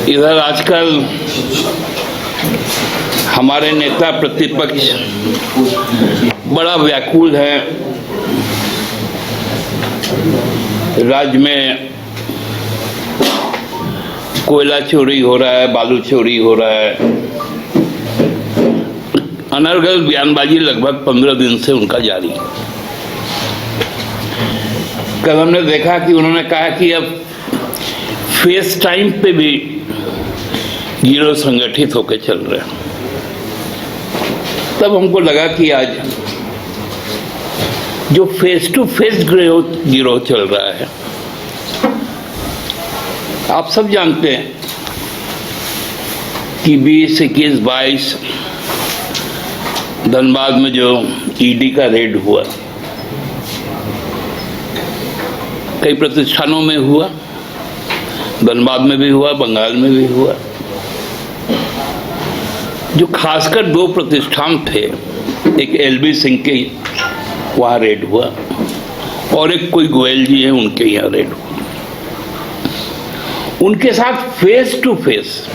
इधर आजकल हमारे नेता प्रतिपक्ष बड़ा व्याकुल है। राज्य में कोयला चोरी हो रहा है, बालू चोरी हो रहा है। अनर्गल बयानबाजी लगभग 15 दिन से उनका जारी है। कल हमने देखा कि उन्होंने कहा कि अब फेस टाइम पे भी गिरोह संगठित होकर चल रहे हैं। तब हमको लगा कि आज जो फेस टू फेस गिरोह चल रहा है, आप सब जानते हैं कि 20, 21, 22 धनबाद में जो ईडी का रेड हुआ, कई प्रतिष्ठानों में हुआ, धनबाद में भी हुआ, बंगाल में भी हुआ। जो खासकर 2 प्रतिष्ठान थे, एक एलबी सिंह के वहाँ रेड हुआ और एक कोई गोयल जी हैं, उनके यहाँ रेड हुआ। उनके साथ फेस टू फेस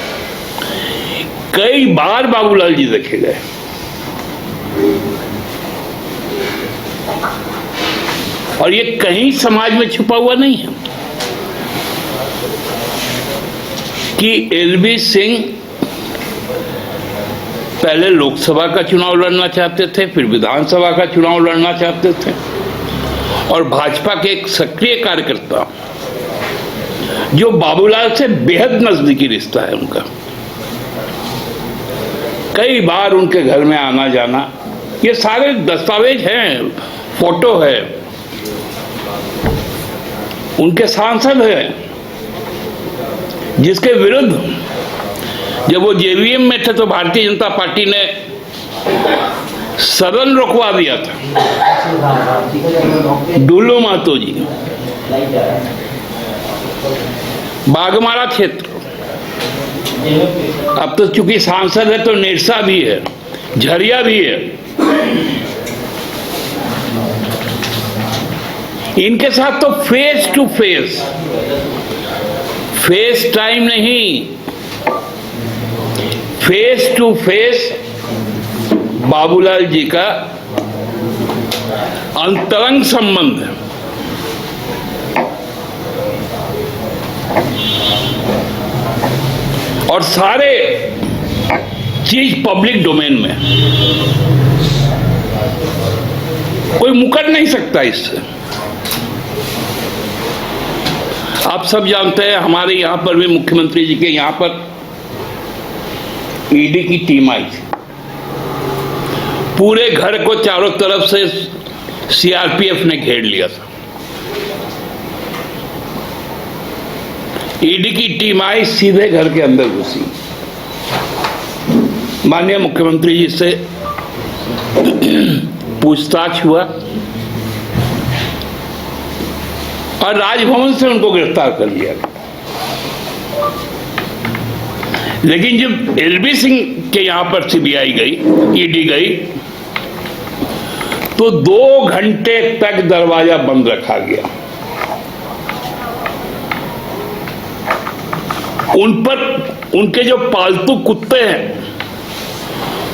कई बार बाबूलाल जी देखे गए। और ये कहीं समाज में छुपा हुआ नहीं है कि एलबी सिंह पहले लोकसभा का चुनाव लड़ना चाहते थे, फिर विधानसभा का चुनाव लड़ना चाहते थे, और भाजपा के एक सक्रिय कार्यकर्ता जो बाबूलाल से बेहद नजदीकी रिश्ता है उनका, कई बार उनके घर में आना जाना, ये सारे दस्तावेज हैं, फोटो है। उनके सांसद हैं जिसके विरुद्ध जब वो जेवीएम में थे तो भारतीय जनता पार्टी ने सदन रोकवा दिया था, डुल्लू महतो जी। बागमारा क्षेत्र, अब तो चूंकि सांसद है तो निरसा भी है, झरिया भी है। इनके साथ तो face to face, face time नहीं, face to face Babulal ji का अंतरंग संबंध है। और सारे चीज पब्लिक डोमेन में, कोई मुकर नहीं सकता इससे। आप सब जानते हैं हमारे यहां पर भी मुख्यमंत्री जी के यहां पर ईडी की टीम आई थी। पूरे घर को चारों तरफ से सीआरपीएफ ने घेर लिया था। ईडी की टीम आई, सीधे घर के अंदर घुसी। माननीय मुख्यमंत्री जी से पूछताछ हुआ और राजभवन से उनको गिरफ्तार कर लिया गया। लेकिन जब एलबी सिंह के यहां पर सीबीआई गई, ईडी गई, तो 2 घंटे तक दरवाजा बंद रखा गया। उन पर उनके जो पालतू कुत्ते हैं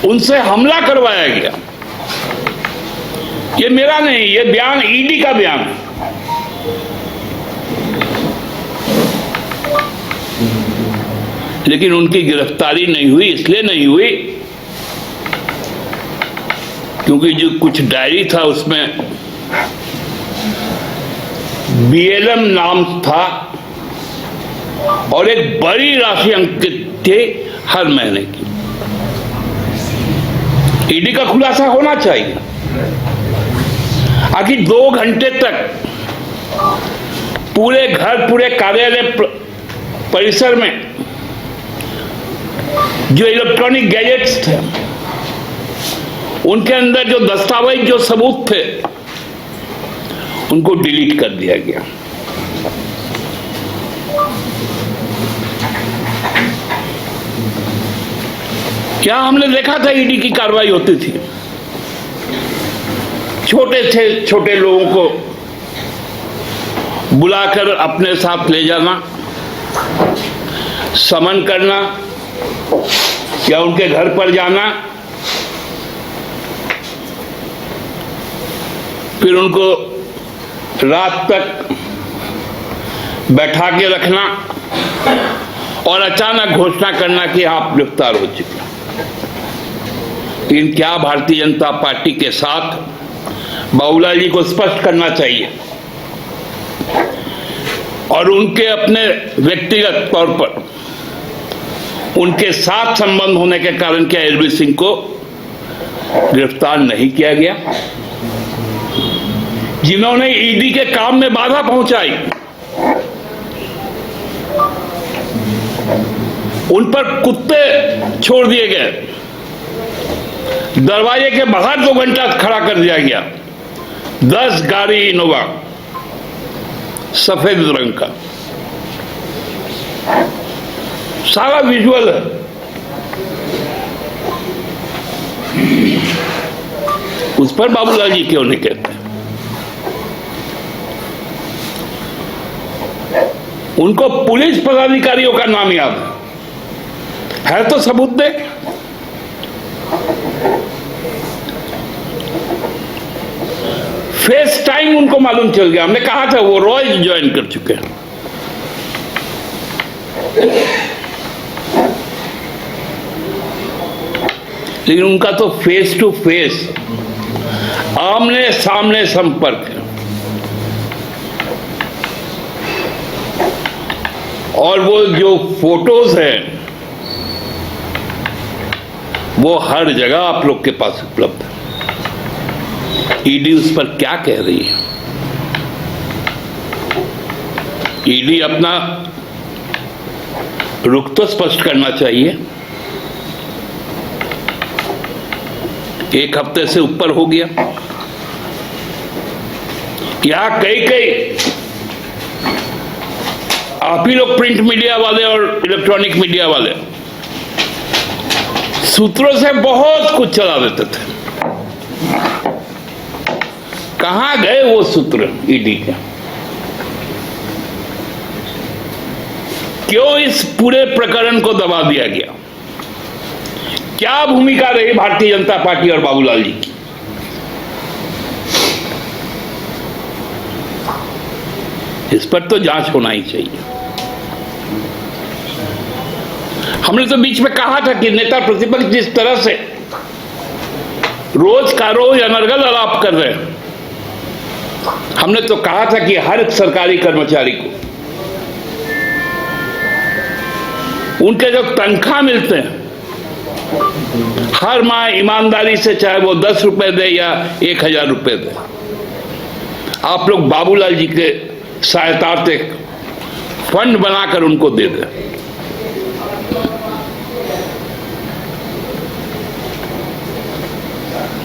उनसे हमला करवाया गया। ये मेरा नहीं, ये बयान ईडी का बयान है। लेकिन उनकी गिरफ्तारी नहीं हुई, इसलिए नहीं हुई क्योंकि जो कुछ डायरी था उसमें बीएलएम नाम था और एक बड़ी राशि अंकित थी हर महीने की। ईडी का खुलासा होना चाहिए। आखिर 2 घंटे तक पूरे घर, पूरे कार्यालय परिसर में जो इलेक्ट्रॉनिक गैजेट्स थे, उनके अंदर जो दस्तावेज, जो सबूत थे, उनको डिलीट कर दिया गया। क्या हमने देखा था ईडी की कार्रवाई होती थी? छोटे से छोटे लोगों को बुलाकर अपने साथ ले जाना, समन करना या उनके घर पर जाना, फिर उनको रात तक बैठा के रखना और अचानक घोषणा करना कि आप गिरफ्तार हो चुके। लेकिन क्या भारतीय जनता पार्टी के साथ बाबूलाल जी को स्पष्ट करना चाहिए और उनके अपने व्यक्तिगत तौर पर उनके साथ संबंध होने के कारण क्या एलवी सिंह को गिरफ्तार नहीं किया गया? जिन्होंने ईडी के काम में बाधा पहुंचाई, उन पर कुत्ते छोड़ दिए गए, दरवाजे के बाहर 2 घंटा खड़ा कर दिया गया। 10 गाड़ी इनोवा सफेद रंग का, सारा विजुअल है। उस पर बाबूलाल जी क्यों नहीं कहते? उनको पुलिस पदाधिकारियों का नाम याद है तो सबूत दे। फेस टाइम उनको मालूम चल गया, हमने कहा था वो रॉय ज्वाइन कर चुके हैं। लेकिन उनका तो फेस टू फेस, आमने सामने संपर्क है। और वो जो फोटोज हैं वो हर जगह आप लोग के पास उपलब्ध है। ईडी उस पर क्या कह रही है? ईडी अपना रुख तो स्पष्ट करना चाहिए। 1 हफ्ते से ऊपर हो गया, यहां कई आप ही लोग प्रिंट मीडिया वाले और इलेक्ट्रॉनिक मीडिया वाले सूत्रों से बहुत कुछ चला देते थे। कहां गए वो सूत्र ईडी के? क्यों इस पूरे प्रकरण को दबा दिया गया? क्या भूमिका रही भारतीय जनता पार्टी और बाबूलाल जी की? इस पर तो जांच होना ही चाहिए। हमने तो बीच में कहा था कि नेता प्रतिपक्ष जिस तरह से रोज का रोज अनर्गल आलाप कर रहे हैं, हमने तो कहा था कि हर सरकारी कर्मचारी को उनके जो तनख्वाह मिलते हैं हर माह ईमानदारी से, चाहे वो 10 रुपए दे या 1000 रुपए दे, आप लोग बाबूलाल जी के सहायतार्थ फंड बनाकर उनको दे दें।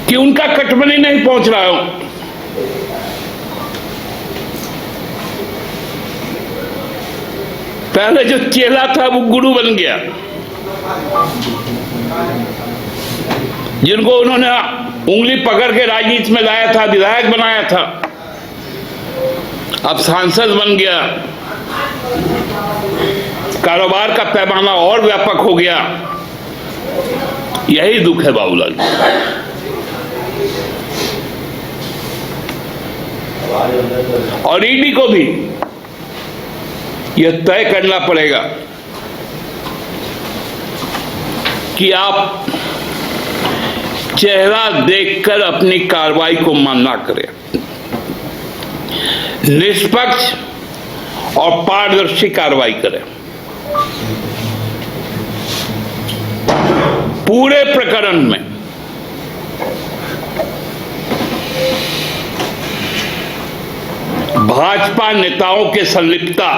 कि उनका कटमनी नहीं पहुंच रहा हो। पहले जो चेला था वो गुरु बन गया, जिनको उन्होंने उंगली पकड़ के राजनीति में लाया था, विधायक बनाया था, अब सांसद बन गया, कारोबार का पैमाना और व्यापक हो गया। यही दुख है बाबूलाल। और ईडी को भी यह तय करना पड़ेगा कि आप चेहरा देखकर अपनी कार्रवाई को मान्य करें, निष्पक्ष और पारदर्शी कार्रवाई करें। पूरे प्रकरण में भाजपा नेताओं के संलिप्तता,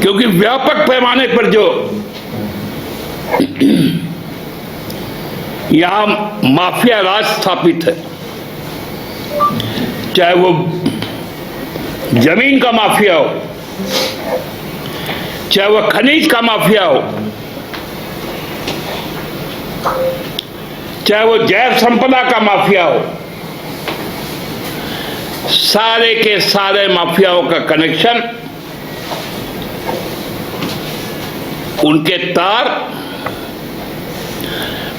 क्योंकि व्यापक पैमाने पर जो यहां माफिया राज स्थापित है, चाहे वो जमीन का माफिया हो, चाहे वो खनिज का माफिया हो, चाहे वो जैव संपदा का माफिया हो, सारे के सारे माफियाओं का कनेक्शन, उनके तार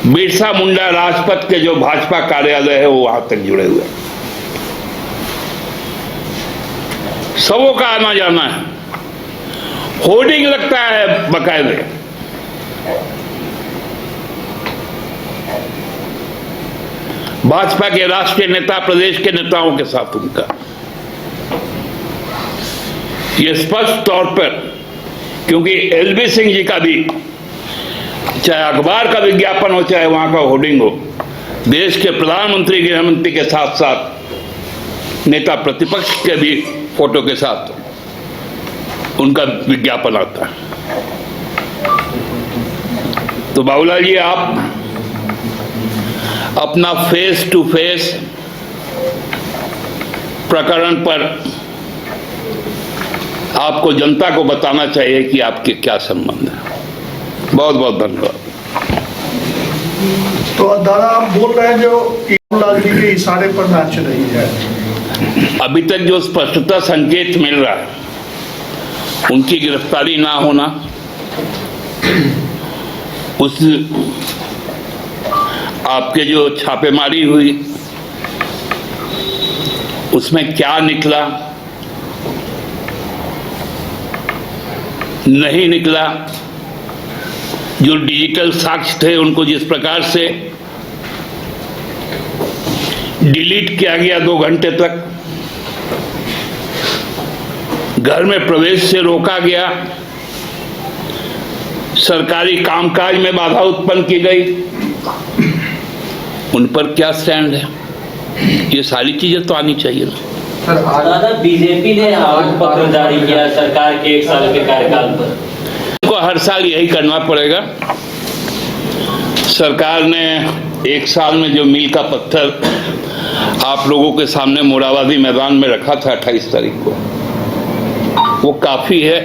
बिरसा मुंडा राजपथ के जो भाजपा कार्यालय है वो वहां तक जुड़े हुए हैं। सबों का आना जाना है, होर्डिंग लगता है बकायदे। भाजपा के राष्ट्रीय नेता, प्रदेश के नेताओं के साथ उनका ये स्पष्ट तौर पर, क्योंकि एलबी सिंह जी का भी चाहे अखबार का विज्ञापन हो चाहे वहां का होर्डिंग हो, देश के प्रधानमंत्री, गृहमंत्री के साथ साथ नेता प्रतिपक्ष के भी फोटो के साथ उनका विज्ञापन आता है। तो बाबूलाल जी, आप अपना फेस टू फेस प्रकरण पर आपको जनता को बताना चाहिए कि आपके क्या संबंध है। बहुत बहुत धन्यवाद। तो दादा, आप बोल रहे हैं जो राहुल जी के इशारे पर नाच रही है, अभी तक जो स्पष्टता संकेत मिल रहा है, उनकी गिरफ्तारी ना होना, उस आपके जो छापेमारी हुई उसमें क्या निकला, नहीं निकला, जो डिजिटल साक्ष्य थे उनको जिस प्रकार से डिलीट किया गया 2 घंटे तक, घर में प्रवेश से रोका गया, सरकारी कामकाज में बाधा उत्पन्न की गई, उन पर क्या स्टैंड है, ये सारी चीजें तो आनी चाहिए ना। दादा, बीजेपी ने आरोप पत्र जारी किया सरकार के 1 साल के कार्यकाल पर। उनको हर साल यही करना पड़ेगा। सरकार ने 1 साल में जो मील का पत्थर आप लोगों के सामने मोराबादी मैदान में रखा था 28 तारीख को, वो काफी है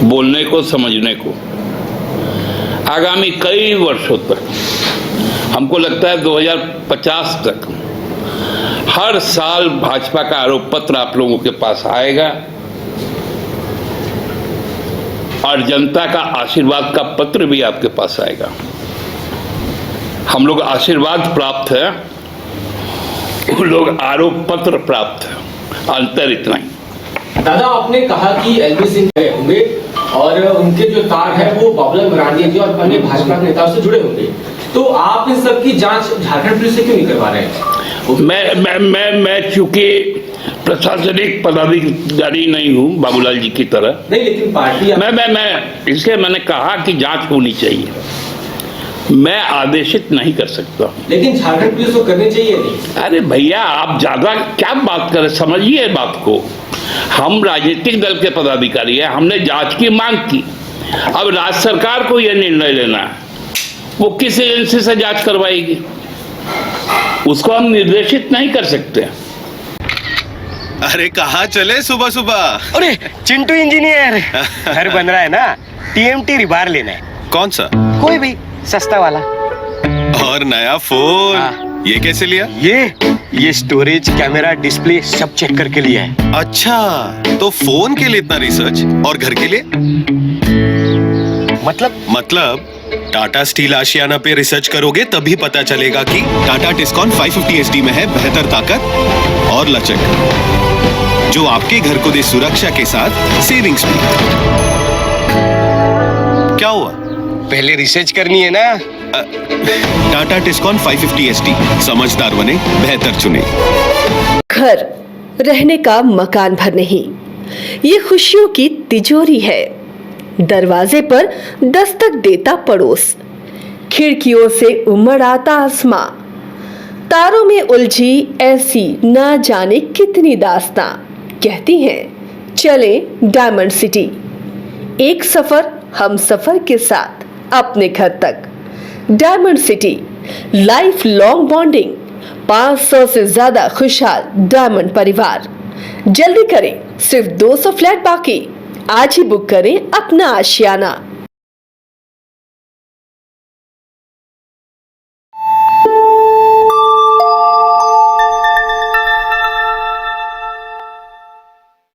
बोलने को, समझने को। आगामी कई वर्षों तक, हमको लगता है 2050 तक, हर साल भाजपा का आरोप पत्र आप लोगों के पास आएगा और जनता का आशीर्वाद का पत्र भी आपके पास आएगा। हम लोग आशीर्वाद प्राप्त है, उन लोग आरोप पत्र प्राप्त है, अंतर इतना ही। दादा, आपने कहा कि एलबी सिंह होंगे और उनके जो तार है वो बाबूलाल मरांडी जी और अन्य भाजपा के नेताओं से जुड़े होंगे, तो आप इन सब की जांच झारखंड पुलिस से क्यों नहीं करवा रहे हैं? मैं चूंकि प्रशासनिक पदाधिकारी नहीं हूं बाबूलाल जी की तरह, नहीं, लेकिन पार्टी मैं इसलिए मैंने कहा कि जांच होनी चाहिए। मैं आदेशित नहीं कर सकता, लेकिन झारखंड पुलिस को करनी चाहिए नहीं। अरे भैया, आप ज्यादा क्या बात करें, समझिए बात को। हम राजनीतिक दल के पदाधिकारी हैं, हमने जांच की मांग की। अब राज्य सरकार को यह निर्णय लेना है वो किस एजेंसी से जांच करवाएगी, उसको हम निर्देशित नहीं कर सकते। अरे कहाँ चले सुबह सुबह? अरे चिंटू इंजीनियर, घर बन रहा है ना, टीएमटी रिबार लेना है। कौन सा? कोई भी सस्ता वाला। और नया फोन? हाँ। ये कैसे लिया? ये स्टोरेज, कैमरा, डिस्प्ले सब चेक करके लिया है। अच्छा, तो फोन के लिए इतना रिसर्च और घर के लिए? मतलब टाटा स्टील आशियाना पे रिसर्च करोगे तभी पता चलेगा कि टाटा टिस्कॉन 550 SD में है बेहतर ताकत और लचक, जो आपके घर को दे सुरक्षा के साथ सेविंग्स भी। क्या हुआ? पहले रिसर्च करनी है ना। टाटा टिस्कॉन 550 SD, समझदार बने, बेहतर चुने। घर रहने का मकान भर नहीं, ये खुशियों की तिजोरी है। दरवाजे पर दस्तक देता पड़ोस, खिड़कियों से उमड़ आता आसमां, तारों में उलझी ऐसी ना जाने कितनी दास्तां। कहती हैं चले डायमंड सिटी, एक सफर हम सफर के साथ अपने घर तक। Diamond city, life long bonding, 500 से ज्यादा खुशहाल डायमंड परिवार। जल्दी करें, सिर्फ 200 फ्लैट बाकी। आज ही बुक करें अपना आशियाना।